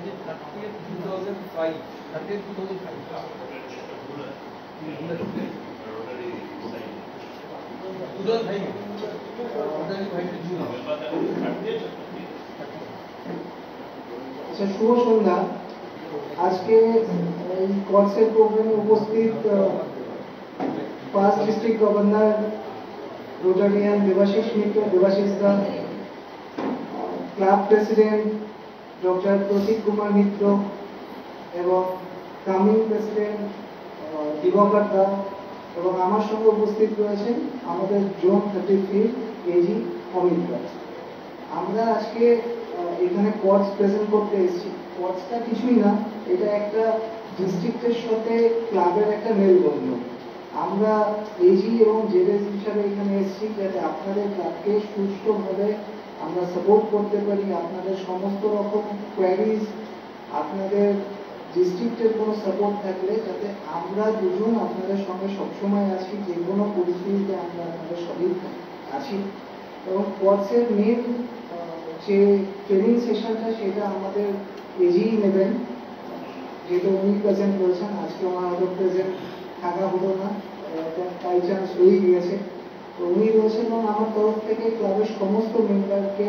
30th 2005. আচ্ছা, শুভ সন্ধ্যা। আজকে এই কর্সের প্রোগ্রামে উপস্থিত first district governor Rotarian Debashis Mitra, Debashis দা, club president doctor Pratik Kumar Mitra এবং কামিং প্রেসিডেন্ট দিবাকর দা, এবং আমার সঙ্গে উপস্থিত রয়েছেন আমাদের জোন 33 এজি অমিত দা। আমরা আজকে এখানে কোর্স প্রেজেন্ট করতে এসেছি। কোর্সটা কিছুই না, এটা একটা ডিস্ট্রিক্টের সাথে ক্লাবের একটা মেলবন্ধন। আমরা এজি এবং জেডএস হিসাবে এখানে এসেছি যাতে আপনাদের ক্লাবকে সুষ্ঠুভাবে আমরা সাপোর্ট করতে পারি। আপনাদের সমস্ত রকম কোয়ারিজ, আপনাদের ডিস্ট্রিক্টের কোনো সাপোর্ট থাকলে যাতে আমরা দুজন আপনাদের সঙ্গে সবসময় আছি, যে কোনো পরিস্থিতিতে আমরা আপনাদের সঙ্গে আছি। এবং কোর্সের মেন যে ট্রেনিং সেশনটা সেটা আমাদের এজিই নেবেন, যেটা উনি প্রেজেন্ট করেছেন। আজকে আমার হয়তো প্রেজেন্ট থাকা হলো না, বাই চান্স হয়ে গিয়েছে। তো উনি রয়েছেন এবং আমার তরফ থেকে ক্লাবের সমস্ত মেম্বারকে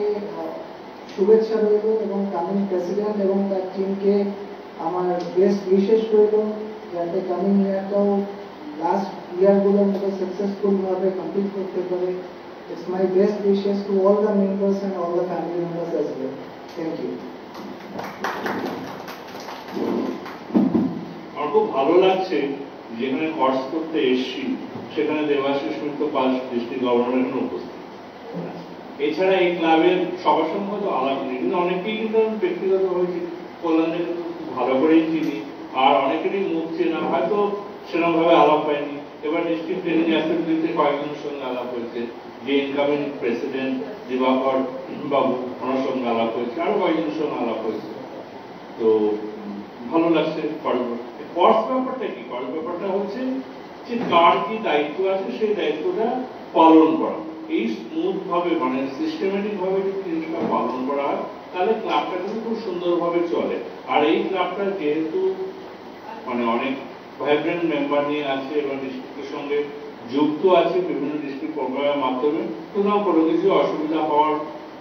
শুভেচ্ছা রইল এবং কামিং প্রেসিডেন্ট এবং তার টিমকে আমার বেস্ট উইশেস রইল যাতে কামিং ইয়ারটাও লাস্ট ইয়ারগুলোর মতো সাকসেসফুলভাবে কমপ্লিট করতে পারে। It's my best wishes to all the members and all the family members as well. Thank you. আমার খুব ভালো লাগছে যেখানে কোর্স করতে এসেছি সেখানে দেবাশিস মিত্র ফার্স্ট ডিস্ট্রিক্ট গভর্নর এখানে উপস্থিত। এছাড়া এই ক্লাবের সবার সঙ্গে হয়তো আলাপ নেই, কিন্তু অনেকেই কিন্তু ব্যক্তিগতভাবে কল্যাণে খুব ভালো করেই চিনি, আর অনেকেরই মুখ চেনা, হয়তো সেরকমভাবে আলাপ হয়নি। এবার ডিস্ট্রিক্ট ট্রেনিং অ্যাসেম্বলিতে কয়েকজনের সঙ্গে আলাপ হয়েছে, যে ইনকামিং প্রেসিডেন্ট দিবাকর বাবু ওনার সঙ্গে আলাপ হয়েছে, আরো কয়েকজনের সঙ্গে আলাপ হয়েছে। তো ভালো লাগছে। কোর্স ব্যাপারটা কি? কোর্স ব্যাপারটা হচ্ছে যে কার কি দায়িত্ব আছে সেই দায়িত্বটা পালন করা। এই স্মুথ ভাবে মানে সিস্টেমেটিক ভাবে যদি জিনিসটা পালন করা হয় তাহলে ক্লাবটা কিন্তু খুব সুন্দরভাবে চলে। আর এই ক্লাবটা যেহেতু মানে অনেক ভাইব্রেন্ট মেম্বার নিয়ে আছে এবং ডিস্ট্রিক্টের সঙ্গে যুক্ত আছে বিভিন্ন ডিস্ট্রিক্ট প্রোগ্রামের মাধ্যমে, সুতরাং কোনো কিছু অসুবিধা হওয়ার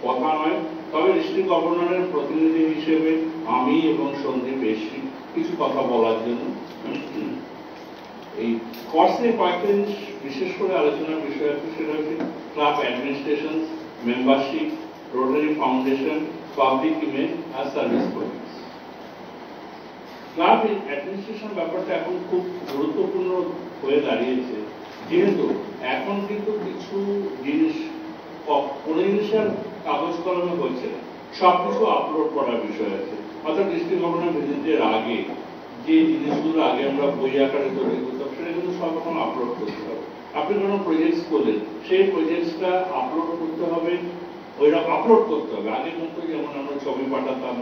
কথা নয়। তবে ডিস্ট্রিক্ট গভর্নরের প্রতিনিধি হিসেবে আমি এবং সন্দীপ এসছি কিছু কথা বলার জন্য। এই কোর্সে কয়েকটা জিনিস বিশেষ করে আলোচনার বিষয় আছে, সেটা হচ্ছে club administration, membership, Rotary foundation, public image আর সার্ভিস প্রজেক্টস। ক্লাব অ্যাডমিনিস্ট্রেশন ব্যাপারটা এখন খুব গুরুত্বপূর্ণ হয়ে দাঁড়িয়েছে, যেহেতু এখন কিন্তু কিছু জিনিস কোনো জিনিসের কাগজ কলমে হচ্ছে না, সবকিছু আপলোড করার বিষয় আছে। অর্থাৎ ডিস্ট্রিক্ট গভর্নর ভিজিটের আগে যে জিনিসগুলো আগে আমরা বই আকারে তৈরি করতাম সেটা কিন্তু সব এখন আপলোড করতে হবে। আপনি কোনো প্রজেক্টস করলেন, সেই প্রজেক্টসটা আপলোড করতে হবে, ওইরকম আপলোড করতে হবে। আগের মতো যেমন আমরা ছবি পাঠাতাম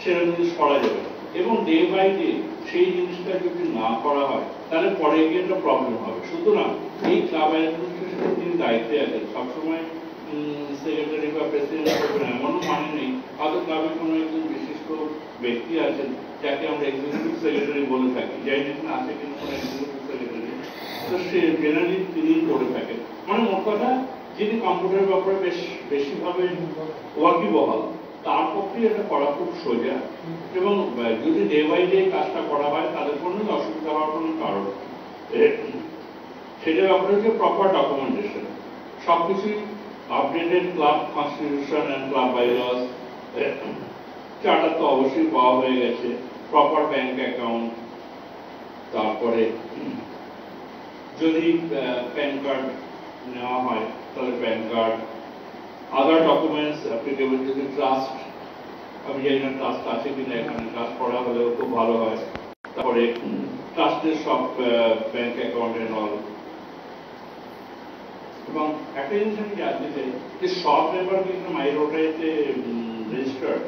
সেরকম জিনিস করা যাবে না। এবং ডে বাই ডে সেই জিনিসটা যদি না করা হয় তাহলে পরে গিয়ে একটা প্রবলেম হবে। সুতরাং এই ক্লাব অ্যাডমিনিস্ট্রেশনের যিনি দায়িত্বে আছেন সবসময় সেক্রেটারি বা প্রেসিডেন্ট করবেন এমনও মানে নেই, হয়তো ক্লাবের কোনো একজন বিশিষ্ট ব্যক্তি আছেন যাকে আমরা এক্সিকিউটিভ সেক্রেটারি বলে থাকি, যাই না আছে কিন্তু কোনো এক্সিকিউটিভ সেক্রেটারি, তো সে জেনারেলি তিনি করে থাকেন। মানে মোট কথা যিনি কম্পিউটারের ব্যাপারে বেশিভাবে ওয়াকিবহাল, তার পক্ষে এটা করা খুব সোজা। এবং যদি ডে বাই ডে কাজটা করা হয় তাদের কোনো অসুবিধা হওয়ার কোনো কারণ, সেটা ব্যাপারে হচ্ছে প্রপার ডকুমেন্টেশন, সবকিছুই updated club constitution and club বাইলস, charter তো অবশ্যই পাওয়া হয়ে গেছে, প্রপার ব্যাংক অ্যাকাউন্ট, তারপরে যদি প্যান কার্ড নেওয়া হয় তাহলে pan card, other documents applicable, যদি ট্রাস্ট, আমি জানি না ট্রাস্ট আছে কিনা এখানে, ট্রাস্ট করা হলেও খুব ভালো হয়। তারপরে ট্রাস্টের সব ব্যাংক অ্যাকাউন্ট এন্ড অল। এবং একটা জিনিস আমি জানতে চাই যে সব মেম্বার কিন্তু মাই রোটারিতে রেজিস্টার্ড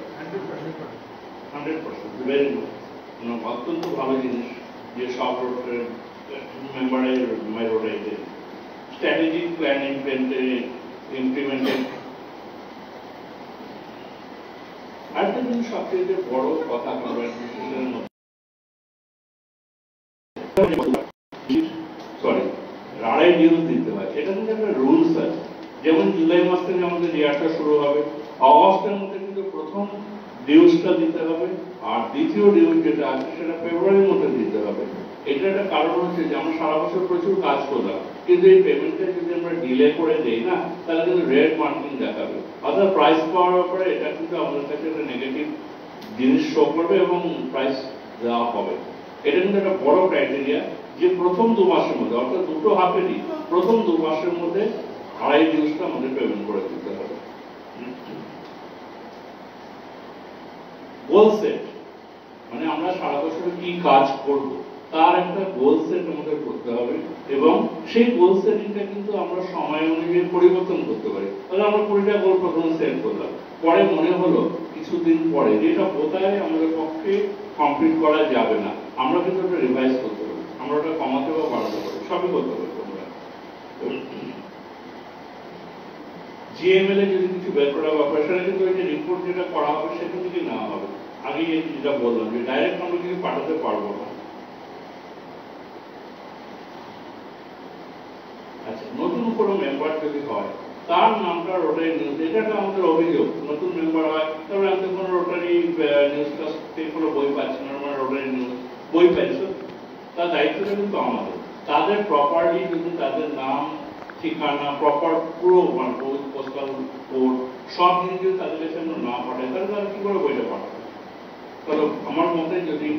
100%, ভেরি গুড, অত্যন্ত ভালো জিনিস যে সব মেম্বারের মাই রোটারিতে স্ট্র্যাটেজিক প্ল্যান ইমপ্লিমেন্টেড। আরেকটা জিনিস সবচেয়ে বড় কথা আমরা ডিসিশনের মধ্যে সরি আড়াই ডিউজ দিতে হয়, এটা কিন্তু একটা রুলস আছে। যেমন জুলাই মাস থেকে আমাদের ইয়ারটা শুরু হবে, অগস্টের মধ্যে কিন্তু প্রথম ডিউজটা দিতে হবে, আর দ্বিতীয় ডিউজ যেটা আছে সেটা ফেব্রুয়ারির মধ্যে দিতে হবে। এটা একটা কারণ হচ্ছে যে আমরা সারা বছর প্রচুর কাজ করলাম, কিন্তু এই পেমেন্টটা যদি আমরা ডিলে করে দেই না, তাহলে কিন্তু রেড মার্কিং দেখাবে, অর্থাৎ প্রাইস পাওয়ার পরে এটা কিন্তু আমাদের কাছে একটা নেগেটিভ জিনিস শো করবে এবং প্রাইস দেওয়া হবে। এটা কিন্তু একটা বড় ক্রাইটেরিয়া যে প্রথম 2 মাসের মধ্যে, অর্থাৎ দুটো হাফেরই প্রথম 2 মাসের মধ্যে আড়াই ডিউজটা আমাদের পেমেন্ট করে দিতে হবে। গোল সেট মানে আমরা সারা বছরে কি কাজ করব তার একটা গোল সেট আমাদের করতে হবে, এবং সেই গোল সেটিংটা কিন্তু আমরা সময় অনুযায়ী পরিবর্তন করতে পারি। তাহলে আমরা 20টা গোল প্রথমে সেট করলাম, পরে মনে হলো কিছুদিন পরে যেটা বোধহয় আমাদের পক্ষে কমপ্লিট করা যাবে না, আমরা কিন্তু ওটা রিভাইজ করতে পারি, আমরা ওটা কমাতে বা বাড়াতে পারি, সবই করতে পারি। তোমরা জিএমএল এ যদি কিছু বের করা বা সেটা কিন্তু ওই যে রিপোর্ট যেটা করা হবে সেটা থেকে নেওয়া হবে। আগে যেটা বললাম যে ডাইরেক্ট আমরা কিছু পাঠাতে পারবো না। আচ্ছা, নতুন কোনো মেম্বার যদি হয় তার নামটা রোটারি নিউজ, এটা আমাদের অভিযোগ। নতুন মেম্বার হয় তারপরে আমি কোনো রোটারি নিউজটা থেকে কোনো বই পাচ্ছি না, আমরা রোটারি নিউজ বই পাইছো, তার দায়িত্বটা কিন্তু আমাদের। তাদের প্রপারলি যদি তাদের নাম ঠিকানা প্রপার পুরো মানে পোস্টাল কোড সব জিনিস যদি তাদের কাছে আমরা না পাঠাই, তাহলে তারা কি করে বইটা পাঠাবে? তাহলে আমার মতে যদি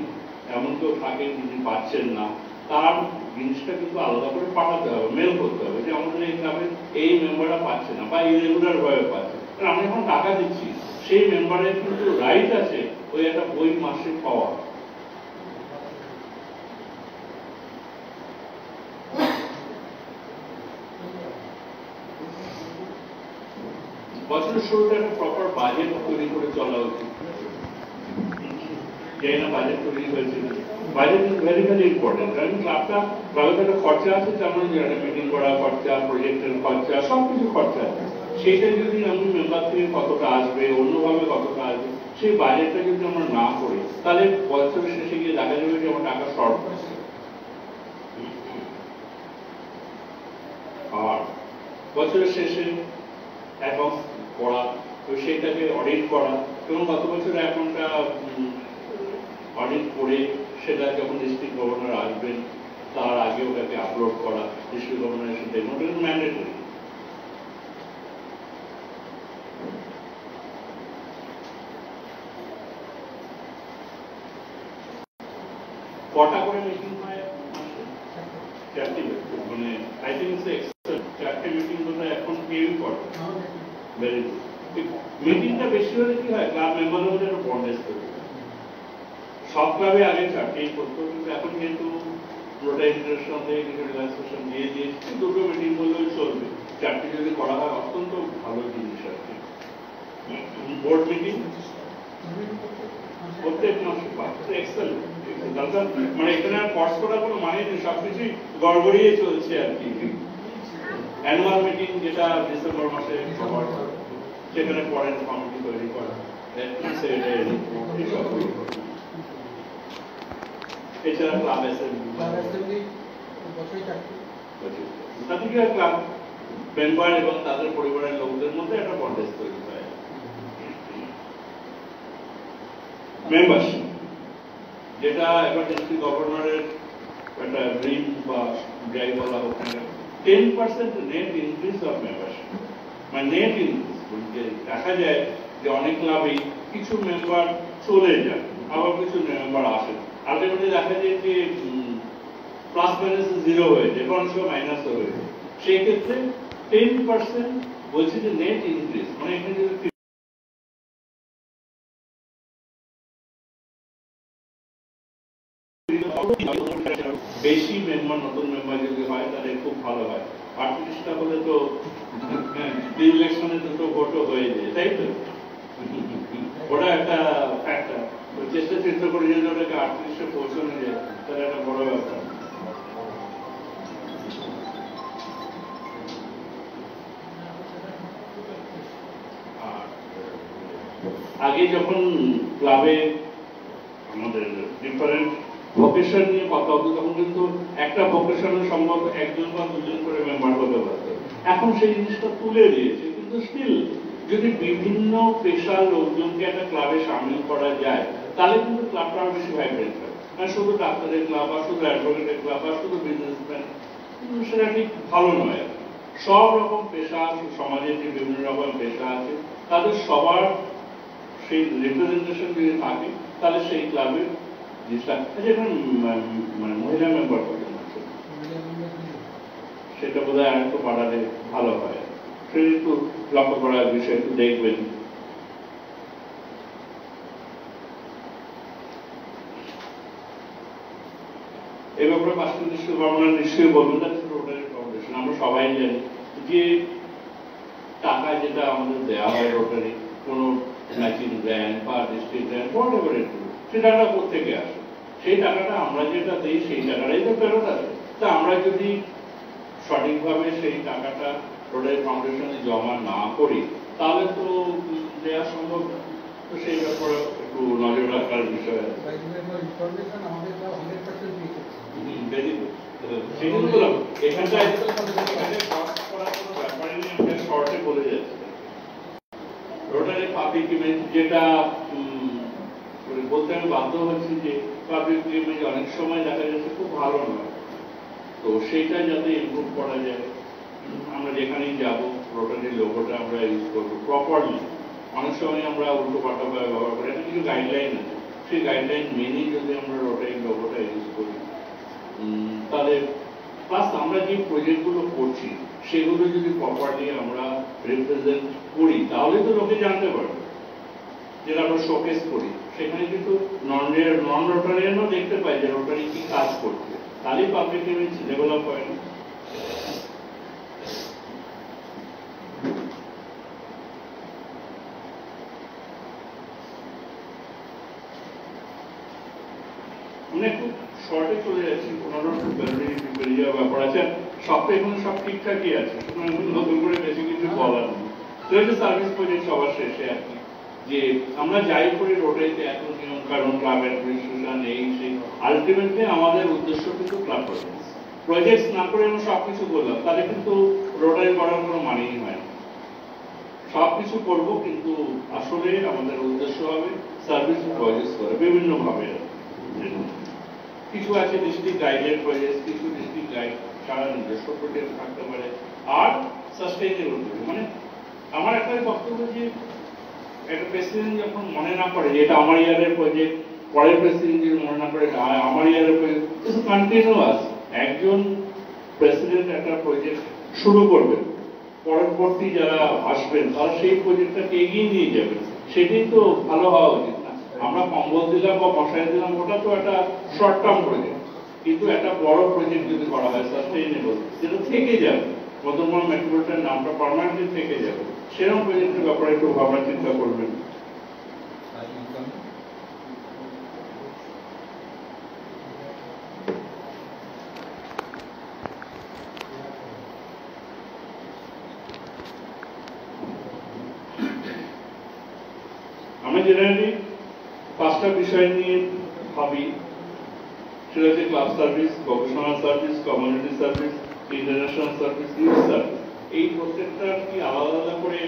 এমন কেউ থাকে যিনি পাচ্ছেন না, তার জিনিসটা কিন্তু আলাদা করে পাঠাতে হবে, মেল করতে হবে যে আমাদের এই ক্লাবে এই মেম্বাররা পাচ্ছে না বা ইরেগুলার ভাবে পাচ্ছে। কারণ আমি এখন টাকা দিচ্ছি, সেই মেম্বারের কিন্তু রাইট আছে ওই একটা বই মাসে পাওয়া। বছরের শুরুতে একটা প্রপার বাজেট তৈরি করে চলা উচিত। যাই না বাজেট তৈরি হয়েছে, budget is very very important. কারণ ক্লাবের একটা খরচা আছে, যেমন মিটিং করা খরচা, প্রজেক্টের খরচা, সবকিছু খরচা আছে। সেইটা যদি আমি মেম্বার থেকে কতটা আসবে, অন্যভাবে কতটা আসবে, সেই বাজেটটা যদি আমরা না করি, তাহলে বছরের শেষে গিয়ে দেখা যাবে যে আমার টাকা শর্ট হচ্ছে। আর বছরের শেষে অ্যাকাউন্ট করা, তো সেটাকে অডিট করা, এবং গত বছর অ্যাকাউন্টটা অডিট করে সেটা যখন ডিস্ট্রিক্ট গভর্নর আসবেন তার আগে ওটাকে আপলোড করা, ডিস্ট্রিক্ট গভর্নরের সাথে ম্যান্ডেটরি। কটা করে মিটিং হয়? 4টি, মানে আই থিংক ইটস এক্সেলেন্ট। 4টে মিটিং বোধ এখন কেউই করে। Very good. মিটিংটা বেশি হলে কি হয়, ক্লাব মেম্বারের মধ্যে একটা বন্ডেজ তৈরি হয়। সব ক্লাবে আগে 4টেই করতো, কিন্তু এখন যেহেতু রোটারি ইন্টারন্যাশনাল থেকে কিছু রিল্যাক্সেশন দিয়ে দিয়েছে, 2টো মিটিং বললেও চলবে। 4টে যদি করা হয় অত্যন্ত ভালো জিনিস আর কি। বোর্ড মিটিং প্রত্যেক মাসে এক্সেলেন্ট। মানে এখানে আর কষ্ট করার কোনো মানে নেই, সবকিছুই গড়বড়িয়ে চলছে আর কি। অ্যানুয়াল মিটিং যেটা ডিসেম্বর মাসে সবার, সেখানে পরের কমিটি তৈরি করা, এছাড়া ক্লাব অ্যাসেম্বলি, ক্লাব মেম্বার এবং তাদের পরিবারের লোকদের মধ্যে একটা বন্ডেজ তৈরি হয়। মেম্বারশিপ যেটা এবার ডিস্ট্রিক্ট গভর্নরের একটা ড্রিম বা যাই বলা হোক না, 10% নেট ইনক্রিজ অফ মেম্বারশিপ, মানে নেট ইনক্রিজ বলতে দেখা যায় যে অনেক ক্লাবেই কিছু মেম্বার চলে যায়, আবার কিছু মেম্বার আসে, আলটিমেটলি দেখা যায় যে প্লাস মাইনাস 0 হয়ে যায়, কোনো সময় মাইনাস হয়ে যায়। সেই ক্ষেত্রে 10% বলছে যে নেট ইনক্রিজ, মানে এখানে যদি বেশি মেম্বার, নতুন মেম্বার যদি হয় তাহলে খুব ভালো হয়। 38টা হলে তো ইলেকশনে 2টো ভোটও হয়ে যায়, তাই তো? ওটা একটা ফ্যাক্টর। চেষ্টা করে যদি ওটাকে 38-এ পৌঁছানো যায় তাহলে একটা বড় ব্যাপার। আগে আগে যখন ক্লাবে আমাদের ডিফারেন্ট ভোকেশন নিয়ে কথা হতো তখন কিন্তু একটা ভোকেশনের সম্ভবত একজন বা দুজন করে মেম্বার হতে পারত। এখন সেই জিনিসটা তুলে দিয়েছে, কিন্তু স্টিল যদি বিভিন্ন পেশার লোকজনকে একটা ক্লাবে সামিল করা যায় তাহলে কিন্তু ক্লাবটা আরো বেশি ভাইব্রেন্ট হয়। শুধু ডাক্তারের ক্লাব বা শুধু অ্যাডভোকেটের ক্লাব বা শুধু বিজনেসম্যান, সেটা ঠিক ভালো নয়। সব রকম পেশা, সমাজের যে বিভিন্ন রকম পেশা আছে তাদের সবার সেই রিপ্রেজেন্টেশন যদি থাকে তাহলে সেই ক্লাবের জিনিসটা মানে মহিলা মেম্বার কজন আছে সেটা বোধ হয় আরেকটু বাড়ালে ভালো হয়। সেটা একটু লক্ষ্য করার বিষয়, একটু দেখবেন। এই ব্যাপারে পাঁচটা নিশ্চয়ই বলবেন। রোটারি ফাউন্ডেশন আমরা সবাই জানি যে টাকা যেটা আমাদের দেওয়া হয় রোটারি, কোনো ম্যাচিং গ্র্যান্ট বা district grant whatever it is, সেই টাকাটা কোত্থেকে আসে? সেই টাকাটা আমরা যেটা দিই সেই টাকাটাই তো ফেরত আসে। তা আমরা যদি সঠিকভাবে সেই টাকাটা রোটারি ফাউন্ডেশনে জমা না করি তাহলে তো দেওয়া সম্ভব না। তো সেই ব্যাপারে একটু নজর রাখার বিষয় আছে। রোটারি পাবলিক ইমেজ যেটা বলতে আমি বাধ্য হচ্ছি যে পাবলিক ইমেজ অনেক সময় দেখা যাচ্ছে খুব ভালো নয়। তো সেইটা যাতে ইমপ্রুভ করা যায়, আমরা যেখানেই যাবো রোটারির লোগোটা আমরা ইউজ করবো প্রপারলি। অনেক সময় আমরা উল্টো পাল্টা ব্যবহার করি, একটা কিছু গাইডলাইন আছে, সেই গাইডলাইন মেনেই যদি আমরা রোটারির লোগোটা ইউজ করি তাহলে প্লাস আমরা যে প্রজেক্টগুলো করছি সেগুলো যদি প্রপারলি আমরা রিপ্রেজেন্ট করি তাহলে তো লোকে জানতে পারবে। যেটা আমরা শোকেস করি সেখানে কিন্তু নন রোটারিয়ানও দেখতে পাই যে রোটারি কি কাজ করছে, তাহলেই পাবলিক ইমেজ ডেভেলপ হয় না। মানে খুব শর্টে চলে যাচ্ছি, পনেরো বেরিয়ে যাওয়ার ব্যাপার আছে। সব তো এখন সব ঠিকঠাকই আছে, নতুন করে বেশি কিছু বলার নেই। তো এটা সার্ভিস প্রজেক্ট সবার শেষে আর কি, যে আমরা যাই করি রোটারিতে এত নিয়ম কারণ ক্লাব অ্যাডমিনিস্ট্রেশন এই সেই, আলটিমেটলি আমাদের উদ্দেশ্য কিন্তু ক্লাব প্রজেক্ট না করে আমরা সবকিছু করলাম তাহলে কিন্তু রোটারি করার কোনো মানেই হয় না। সবকিছু করবো কিন্তু আসলে আমাদের উদ্দেশ্য হবে সার্ভিস প্রজেক্ট করা বিভিন্ন ভাবে। কিছু আছে ডিস্ট্রিক্ট গাইডেড প্রজেক্ট, কিছু ডিস্ট্রিক্ট গাইড সারা নিজস্ব প্রজেক্ট থাকতে পারে, আর সাস্টেইনেবল। মানে আমার একটাই বক্তব্য যে একটা প্রেসিডেন্ট যখন মনে না করে যে এটা আমার ইয়ারের প্রজেক্ট, পরের প্রেসিডেন্ট যদি মনে না করে আমার ইয়ারের প্রজেক্ট, কন্টিনিউয়াস। একজন প্রেসিডেন্ট একটা প্রজেক্ট শুরু করবেন, পরবর্তী যারা আসবেন তারা সেই প্রজেক্টটাকে এগিয়ে নিয়ে যাবেন, সেটাই তো ভালো হওয়া উচিত না। আমরা কম্বল দিলাম বা মশাই দিলাম, ওটা তো একটা শর্ট টার্ম প্রজেক্ট, কিন্তু একটা বড় প্রজেক্ট যদি করা হয় সাস্টেইনেবল, যেটা থেকে যাবে, মদনমোহন মেট্রোপলিটন নামটা পার্মানেন্টলি থেকে যাবে, সেরকম প্রজেক্টের ব্যাপারে একটু ভাবনা চিন্তা করবেন। আমরা জেনারেলি পাঁচটা বিষয় নিয়ে ভাবি, সেটা হচ্ছে club service, professional service, community service, international service, youth service. এই প্রত্যেকটা কি আলাদা আলাদা করে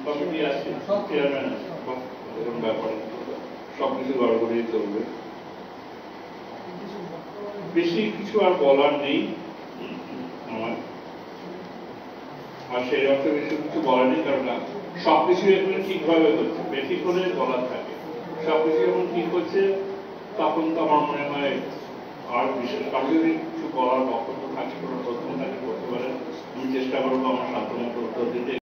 কমিটি আছে, চেয়ারম্যান আছে, এরকম ব্যাপারে সবকিছু গড়বড়িয়ে চলবে। বেশি কিছু আর বলার নেই আমার, আর সেই অর্থে বেশি কিছু বলার নেই, কারণ সবকিছু এখন ঠিকভাবে হচ্ছে, বেঠিক হলে বলার থাকে। সবকিছু যখন ঠিক হচ্ছে তখন তো আমার মনে হয় আর বিশেষ কারো যদি কিছু বলার বক্তব্য থাকে, কোনো প্রশ্ন থাকে করতে পারেন, আমি চেষ্টা করবো আমার সাধ্য মতো উত্তর দিতে।